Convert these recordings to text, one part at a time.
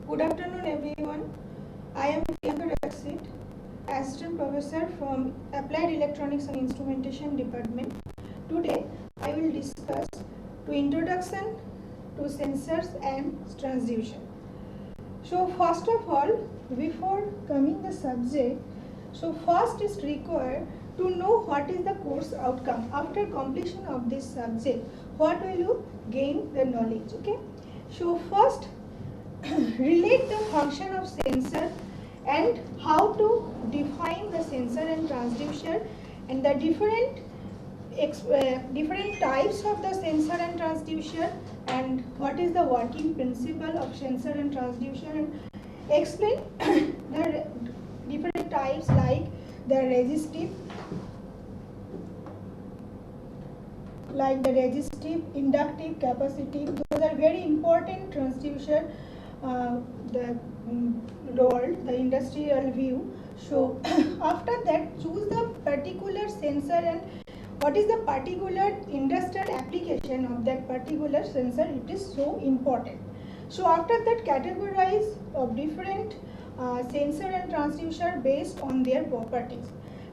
Good afternoon, everyone. I am Priyanka Rakshit, Assistant Professor from Applied Electronics and Instrumentation Department. Today, I will discuss to introduction to sensors and transducer. So, first of all, before coming the subject, so first is required to know what is the course outcome after completion of this subject. What will you gain the knowledge? Okay. So first relate the function of sensor and how to define the sensor and transducer and the different types of the sensor and transducer and what is the working principle of sensor and transducer, and explain the different types like the resistive, inductive, capacitive. Those are very important transducer. The role, the industrial view. So after that, choose the particular sensor and what is the particular industrial application of that particular sensor. It is so important. So after that, categorize of different sensor and transducer based on their properties,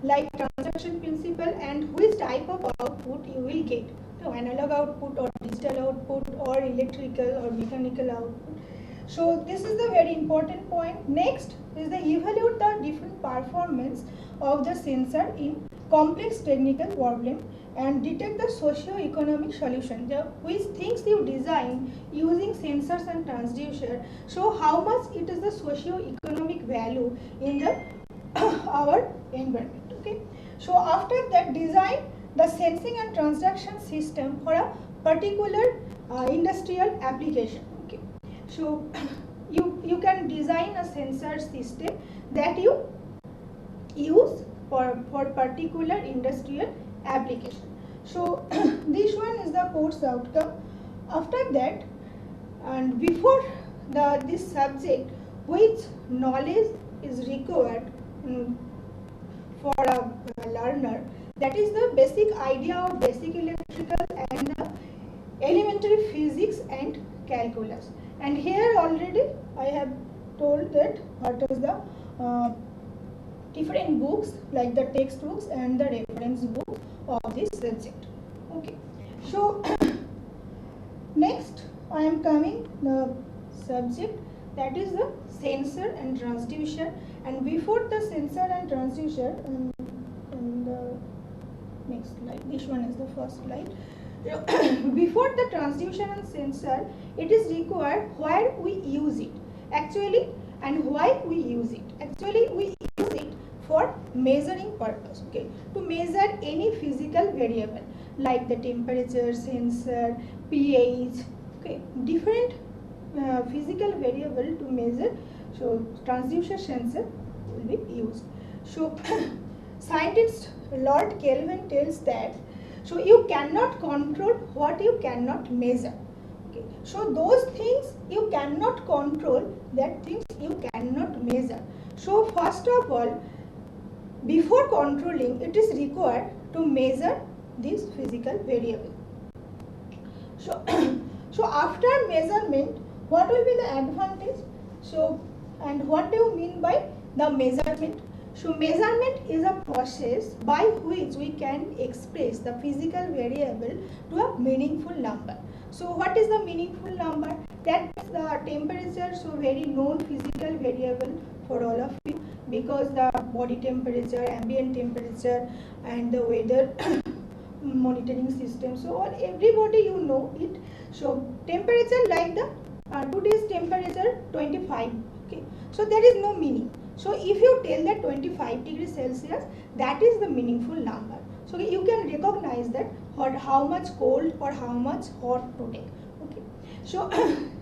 like transaction principle and which type of output you will get. So analog output or digital output or electrical or mechanical output. So this is the very important point. Next is the evaluate the different performance of the sensor in complex technical problem and detect the socio-economic solution. Which things you design using sensors and transducer. So how much it is the socio-economic value in the our environment. Okay. So after that, design the sensing and transaction system for a particular industrial application. Okay. So you can design a sensor system that you use for particular industrial application. So this one is the course outcome. After that, and before this subject, which knowledge is required for a learner, that is the basic idea of basic electrical and the elementary physics and calculus. And here already I have told that what is the different books like the textbooks and the reference book of this subject. Okay. So next I am coming the subject, that is the sensor and transducer. And before the sensor and transducer, and the next slide, this one is the first slide. Before the transducer and sensor, it is required where we use it actually and why we use it. Actually we use it for measuring purpose, okay, to measure any physical variable like the temperature sensor, pH, okay, different physical variable to measure. So transducer sensor will be used. So scientist Lord Kelvin tells that, so you cannot control what you cannot measure. Okay. So those things you cannot control, that things you cannot measure. So first of all, before controlling, it is required to measure this physical variable. So, so after measurement, what will be the advantage? So, and what do you mean by the measurement? So measurement is a process by which we can express the physical variable to a meaningful number. So what is the meaningful number? That is the temperature, so very known physical variable for all of you, because the body temperature, ambient temperature and the weather monitoring system. So all everybody you know it. So temperature like the today's temperature 25. Okay. So there is no meaning. So if you tell that 25 degrees Celsius, that is the meaningful number. So you can recognize that how much cold or how much hot today. Okay. So,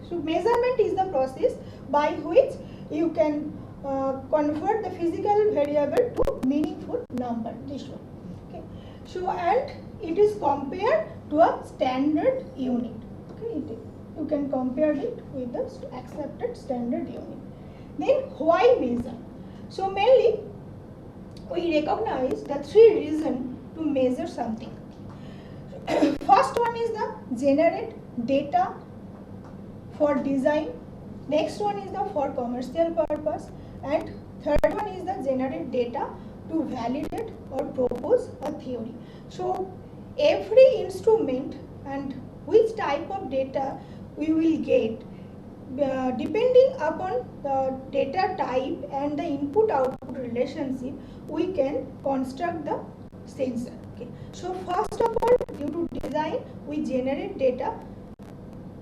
so measurement is the process by which you can convert the physical variable to meaningful number. This one. Okay. So and it is compared to a standard unit. Okay. You can compare it with the accepted standard unit. Then why measure? So mainly we recognize the three reasons to measure something. First one is the generate data for design Next one is the for commercial purpose, and third one is the generate data to validate or propose a theory. So every instrument and which type of data we will get, depending upon the data type and the input output relationship, we can construct the sensor. Okay. So first of all, due to design, we generate data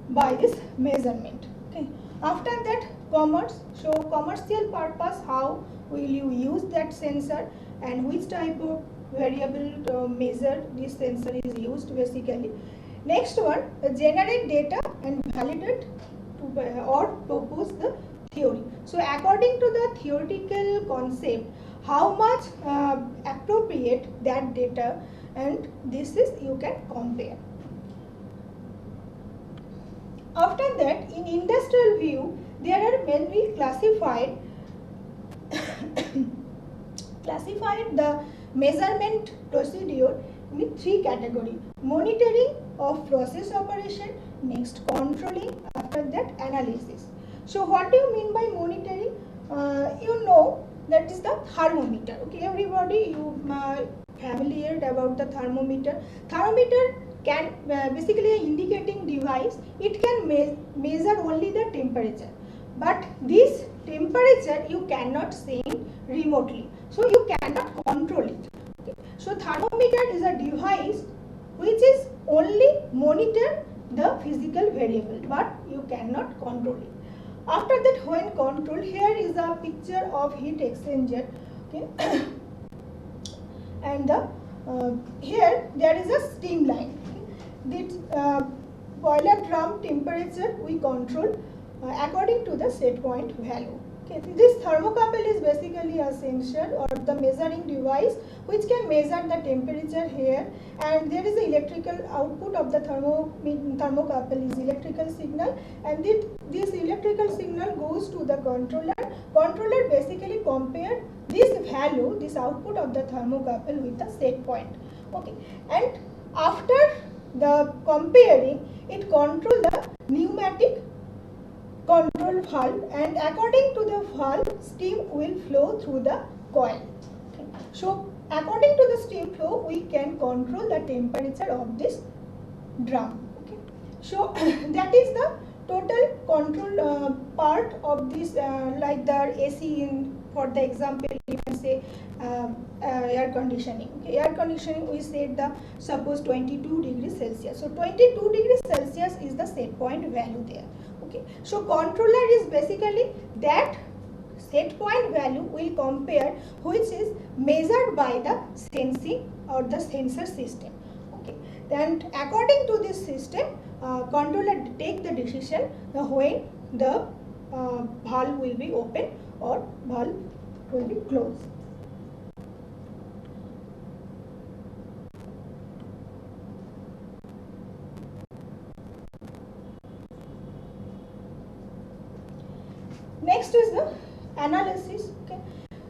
by this measurement. Okay. After that, commerce. So commercial purpose, how will you use that sensor and which type of variable to measure this sensor is used basically. Next one, generate data and validate to, or propose the theory. So according to the theoretical concept, how much appropriate that data, and this is you can compare. After that, in industrial view, there are mainly classified the measurement procedure in three categories: monitoring of process operation, next controlling, after that analysis. So what do you mean by monitoring? You know that is the thermometer. Okay, everybody you familiar about the thermometer. Thermometer can basically an indicating device. It can measure only the temperature, but this temperature you cannot see remotely, so you cannot control it. Okay. So thermometer is a device which is only monitor the physical variable, but you cannot control it. After that, when control, here is a picture of heat exchanger. Okay. And the here there is a steam line. Okay. This boiler drum temperature we control according to the set point value. Okay. This thermocouple is basically a sensor or the measuring device which can measure the temperature here, and there is the electrical output of the thermocouple is electrical signal, and this electrical signal goes to the controller. Controller basically compare this value, this output of the thermocouple with the set point. Okay, and after the comparing, it control the pneumatic control valve, and according to the valve, steam will flow through the coil. Okay. So according to the steam flow, we can control the temperature of this drum. Okay. So that is the total control part of this, like the AC in, for the example, you can say air conditioning. Okay. Air conditioning, we said the suppose 22 degrees Celsius. So 22 degrees Celsius is the set point value there. Okay. So controller is basically that set point value will compare which is measured by the sensing or the sensor system. Okay. Then according to this system, controller take the decision when the valve will be open or valve will be closed. Next is the analysis. Okay.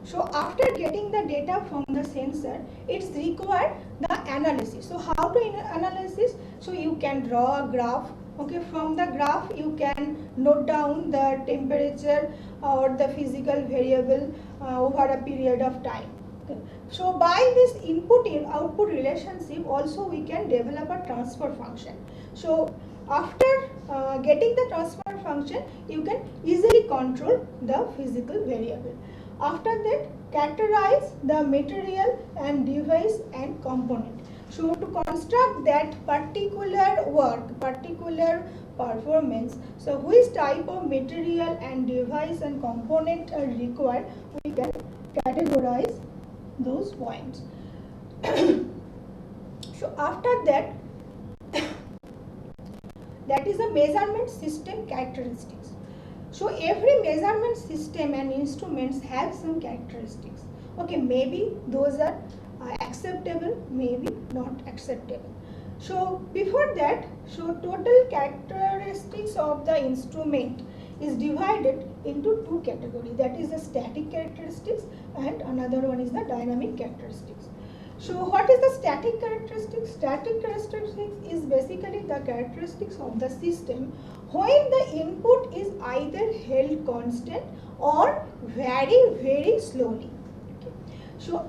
So after getting the data from the sensor, it's required the analysis. So how to analysis? So you can draw a graph. Okay, from the graph you can note down the temperature or the physical variable over a period of time. Okay. So by this input in output relationship, also we can develop a transfer function. So after getting the transfer function, you can easily control the physical variable. After that, characterize the material and device and component. So to construct that particular work, particular performance, so which type of material and device and component are required, we can categorize those points. So after that, that is a measurement system characteristics. So every measurement system and instruments have some characteristics. Okay, maybe those are acceptable, maybe not acceptable. So before that, so total characteristics of the instrument is divided into two categories. That is the static characteristics and another one is the dynamic characteristics. So what is the static characteristics? Static characteristics is basically the characteristics of the system when the input is either held constant or very slowly. Okay. So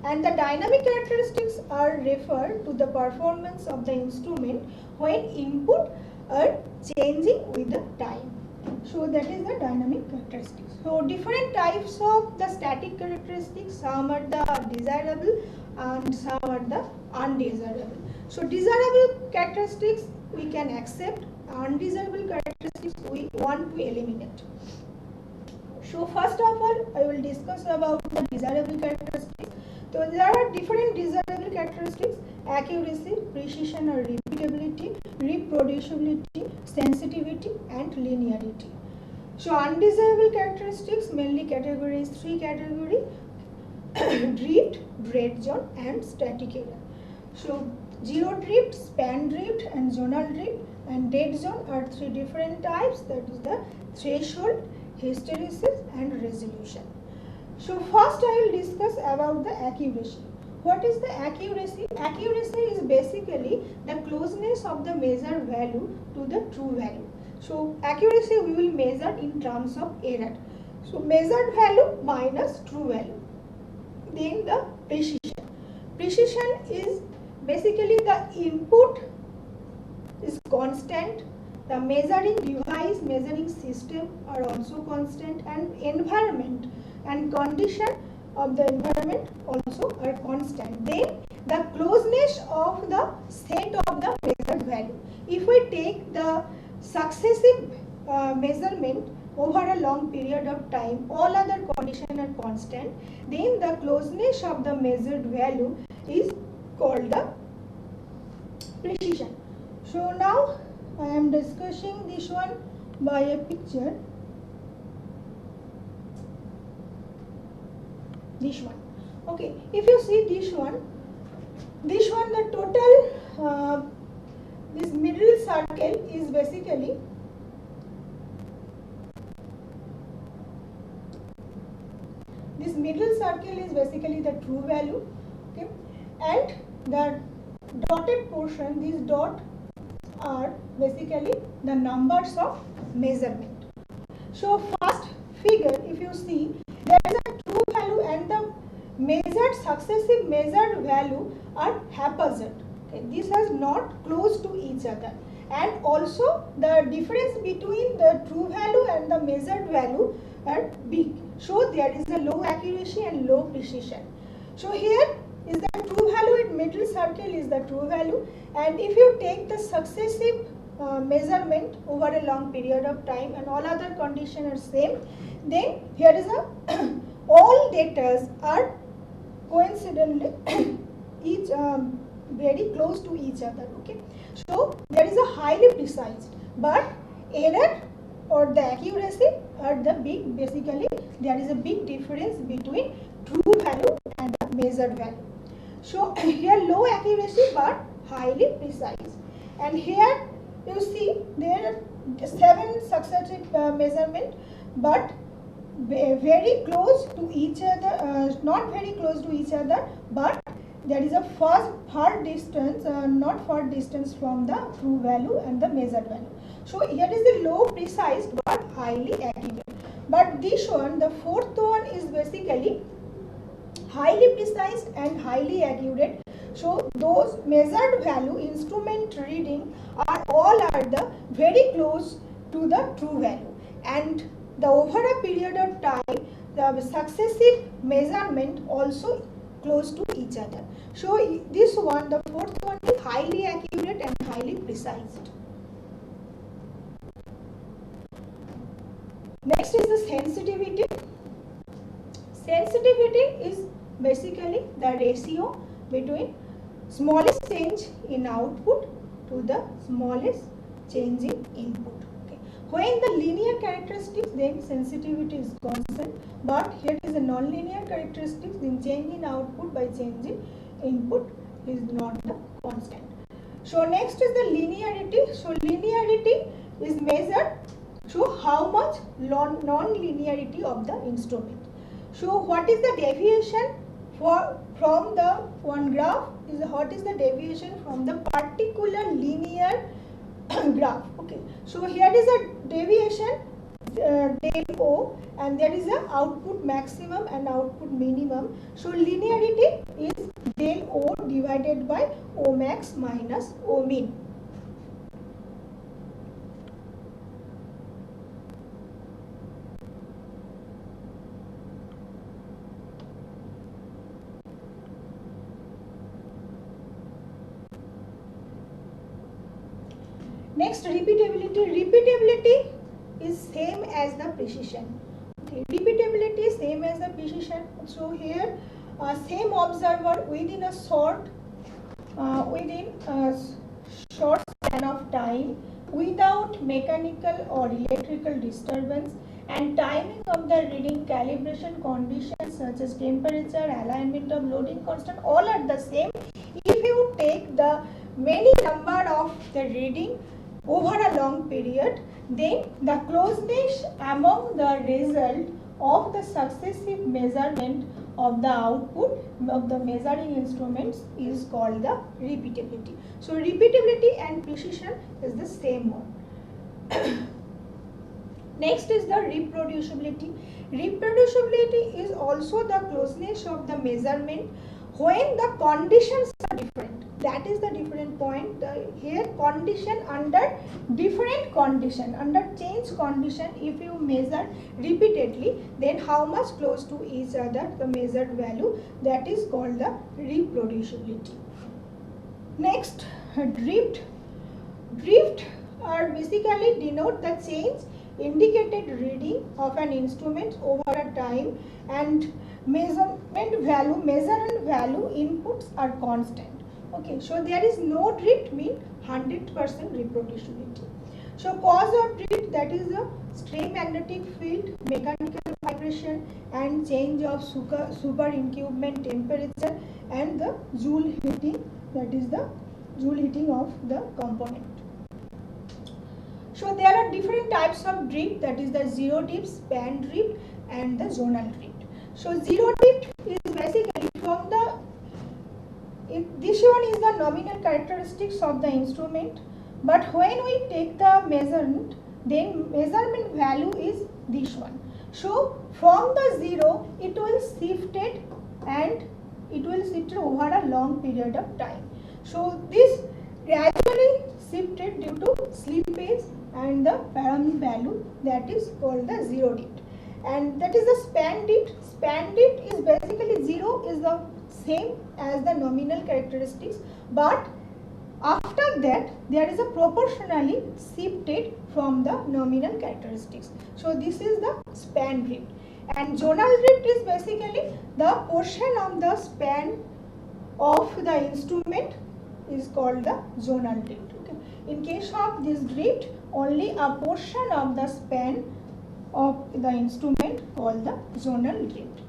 and the dynamic characteristics are referred to the performance of the instrument when input are changing with the time. So that is the dynamic characteristics. So different types of the static characteristics, some are the desirable and some are the undesirable. So desirable characteristics we can accept, undesirable characteristics we want to eliminate. So first of all, I will discuss about the desirable characteristics. So there are different desirable characteristics: accuracy, precision or repeatability, reproducibility, sensitivity and linearity. So undesirable characteristics mainly categories, three categories: drift, dead zone and static error. So zero drift, span drift and zonal drift, and dead zone are three different types, that is the threshold, hysteresis and resolution. So first I will discuss about the accuracy. What is the accuracy? Accuracy is basically the closeness of the measured value to the true value. So accuracy we will measure in terms of error. So measured value minus true value. Then the precision. Precision is basically the input is constant, the measuring device, measuring system are also constant, and environment and condition of the environment also are constant. Then the closeness of the set of the measured value. If we take the successive measurement over a long period of time, all other conditions are constant, then the closeness of the measured value is called the precision. So now I am discussing this one by a picture. This one. Okay, if you see this one the total this middle circle is basically the true value, okay, and the dotted portion, these dots are basically the numbers of measurement. So first figure, if you see, there is a true value and the successive measured value are haphazard. Okay, this is not close to each other, and also the difference between the true value and the measured value are big. So there is a low accuracy and low precision. So here is the true value in middle circle is the true value, and if you take the successive measurement over a long period of time and all other conditions are same, then here is a all data are coincidentally each very close to each other. Okay, so there is a highly precise, but error or the accuracy are the big, basically there is a big difference between true value and the measured value. So here low accuracy but highly precise, and here you see there are 7 successive measurement, but very close to each other, not very close to each other, but there is a far distance, not far distance from the true value and the measured value. So here is the low precise but highly accurate. But this one, the fourth one, is basically highly precise and highly accurate. So those measured value instrument reading are the very close to the true value, and the over a period of time the successive measurement also close to each other. So this one, the fourth one, is highly accurate and highly precise. Next is the sensitivity. Sensitivity is basically the ratio between smallest change in output to the smallest change in input. Okay. When the linear characteristics, then sensitivity is constant, but here is a non-linear characteristics, then change in output by change in input is not the constant. So next is the linearity. So linearity is measured through how much non-linearity of the instrument. So what is the deviation from the one graph is what is the deviation from the particular linear graph. Okay, so here is a deviation del O, and there is a output maximum and output minimum. So linearity is del O divided by O max minus O min. Next, repeatability. Repeatability is same as the precision. Okay, repeatability is same as the precision. So here, same observer within a short span of time, without mechanical or electrical disturbance, and timing of the reading, calibration conditions such as temperature, alignment of loading constant, all are the same. If you take the many number of the reading over a long period, then the closeness among the result of the successive measurement of the output of the measuring instruments is called the repeatability. So repeatability and precision is the same one. Next is the reproducibility. Reproducibility is also the closeness of the measurement when the conditions are different. That is the different point. Here condition under different condition, under change condition, if you measure repeatedly, then how much close to each other the measured value, that is called the reproducibility. Next, drift. Drift are basically denote the change indicated reading of an instrument over a time, and measurement value inputs are constant. Okay, so there is no drift mean 100% reproducibility. So cause of drift, that is the stray magnetic field, mechanical vibration, and change of superincumbent temperature, and the Joule heating, that is the Joule heating of the component. So there are different types of drift, that is the zero drift, span drift, and the zonal drift. So zero drift is basically from the, this one is the nominal characteristics of the instrument, but when we take the measurement, then measurement value is this one. So from the zero, it will shifted, and it will shifted over a long period of time. So this gradually shifted due to slippage and the parameter value, that is called the zero drift. And that is the span drift. Span drift is basically zero is the same as the nominal characteristics, but after that there is a proportionally shifted from the nominal characteristics. So this is the span drift. And zonal drift is basically the portion of the span of the instrument is called the zonal drift. Okay. In case of this drift, only a portion of the span of the instrument called the zonal drift.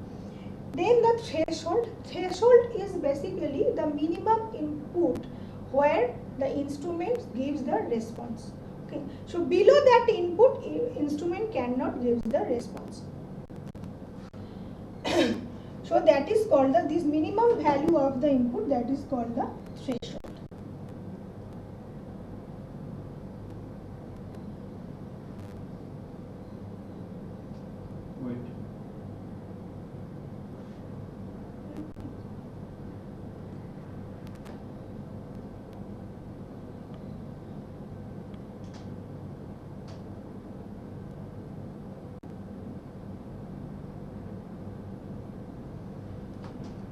Then the threshold. Threshold is basically the minimum input where the instrument gives the response. Okay. So below that input, instrument cannot give the response. So that is called the, this minimum value of the input, that is called the threshold. Wait.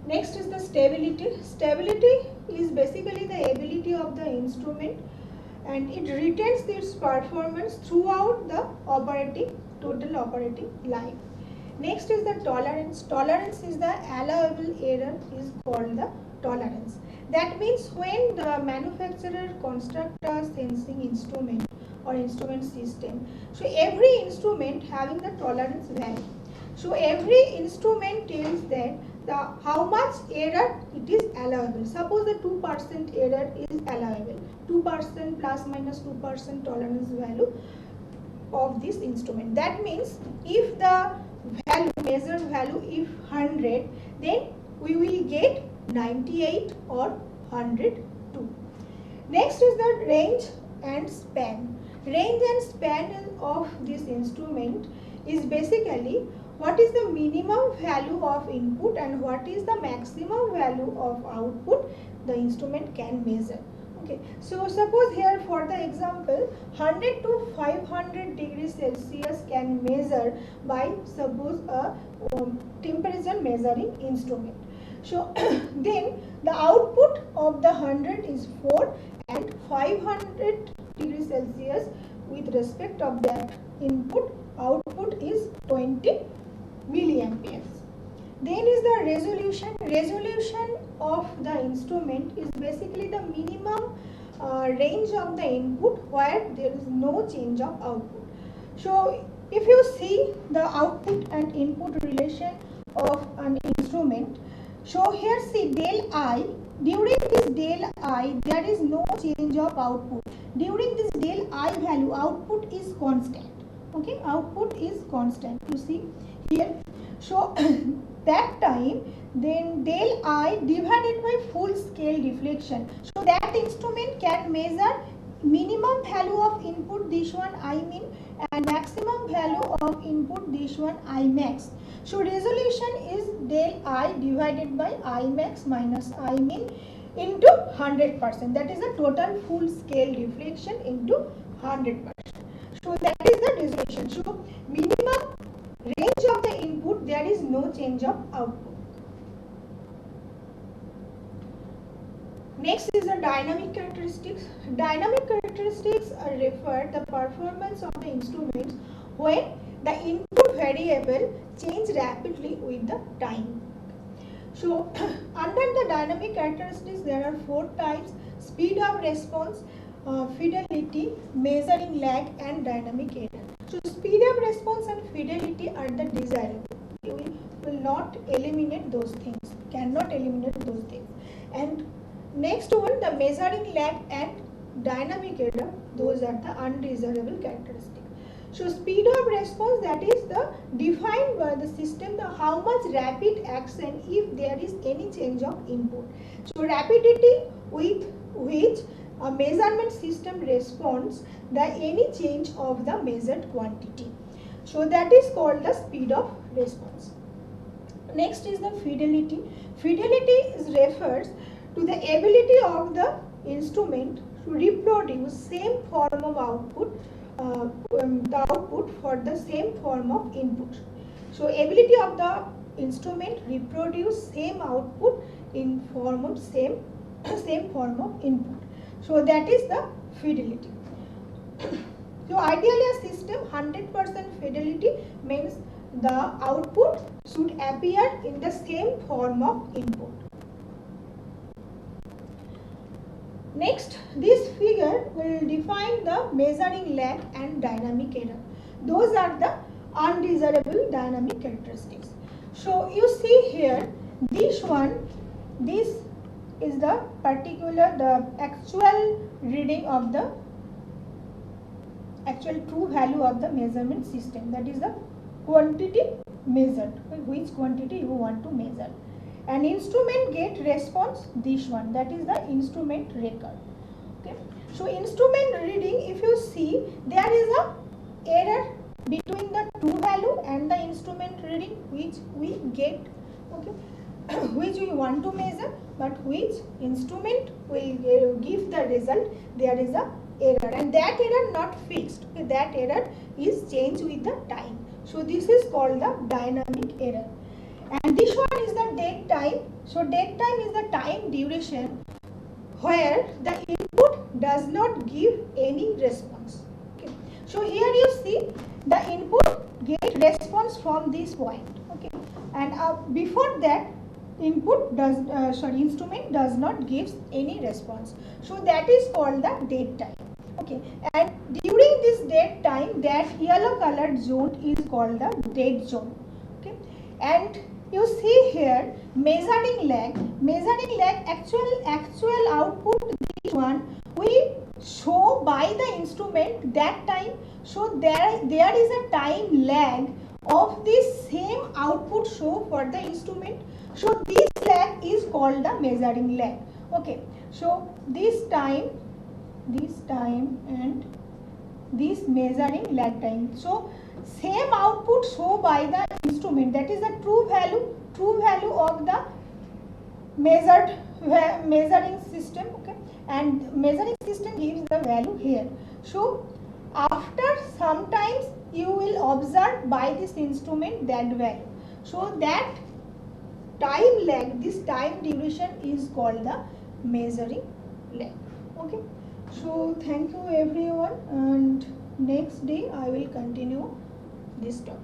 Next is the stability. Stability is basically the ability of the instrument, and it retains its performance throughout the total operating life. Next is the tolerance. Tolerance is the allowable error is called the tolerance. That means when the manufacturer constructs a sensing instrument or instrument system, so every instrument having the tolerance value. So every instrument tells that how much error it is allowable. Suppose the 2% error is allowable, 2% plus minus 2% tolerance value of this instrument. That means if the value, measured value, if 100, then we will get 98 or 102. Next is the range and span. Range and span of this instrument is basically what is the minimum value of input and what is the maximum value of output the instrument can measure. Okay, so suppose here for the example 100 to 500 degrees Celsius can measure by suppose a temperature measuring instrument. So then the output of the 100 is 4 and 500 degrees Celsius with respect of that input output is 20 milliamperes. Then is the resolution. Resolution of the instrument is basically the minimum range of the input where there is no change of output. So if you see the output and input relation of an instrument, so here see del I, during this del I there is no change of output. During this del I value output is constant. Okay, output is constant. You see here. So that time then del I divided by full scale deflection. So that instrument can measure minimum value of input, this one I min, and maximum value of input, this one I max. So resolution is del I divided by I max minus I min into 100%. That is the total full scale deflection into 100%. So that is the resolution. So minimum range of the input, there is no change of output. Next is the dynamic characteristics. Dynamic characteristics refer the performance of the instruments when the input variable change rapidly with the time. So under the dynamic characteristics there are 4 types: speed of response, fidelity, measuring lag, and dynamic error. So speed of response and fidelity are the desirable. We will not eliminate those things, cannot eliminate those things. And next one, the measuring lag and dynamic error, those are the undesirable characteristics. So speed of response, that is the defined by the system the how much rapid action if there is any change of input. So rapidity with which a measurement system responds the any change of the measured quantity. So that is called the speed of response. Next is the fidelity. Fidelity refers to the ability of the instrument to reproduce same form of output, the output for the same form of input. So ability of the instrument reproduce same output in form of same form of input. So that is the fidelity. So ideally a system 100% fidelity means the output should appear in the same form of input. Next, this figure will define the measuring lag and dynamic error. Those are the undesirable dynamic characteristics. So you see here, this one, this is the particular, the actual reading of the actual true value of the measurement system. That is the quantity measured, which quantity you want to measure. An instrument get response, this one, that is the instrument record. Okay. So instrument reading, if you see, there is a error between the true value and the instrument reading which we get, okay, which we want to measure, but which instrument will give the result, there is a error, and that error not fixed. Okay. That error is changed with the time. So this is called the dynamic error. And this one is the dead time. So dead time is the time duration where the input does not give any response. Okay. So here you see the input get response from this point. Okay. And before that input does instrument does not give any response. So that is called the dead time. Okay. And during this dead time, that yellow colored zone is called the dead zone. Okay. And you see here measuring lag. Measuring lag, actual output, this one we show by the instrument that time. So there is a time lag of this same output show for the instrument. So this lag that is called the measuring lag. Okay, so this time and this measuring lag time. So same output show by the instrument, that is the true value of the measuring system. Okay, and measuring system gives the value here. So after sometimes you will observe by this instrument that value. So that time lag, this time duration is called the measuring lag. Okay, so thank you everyone, and next day I will continue this topic.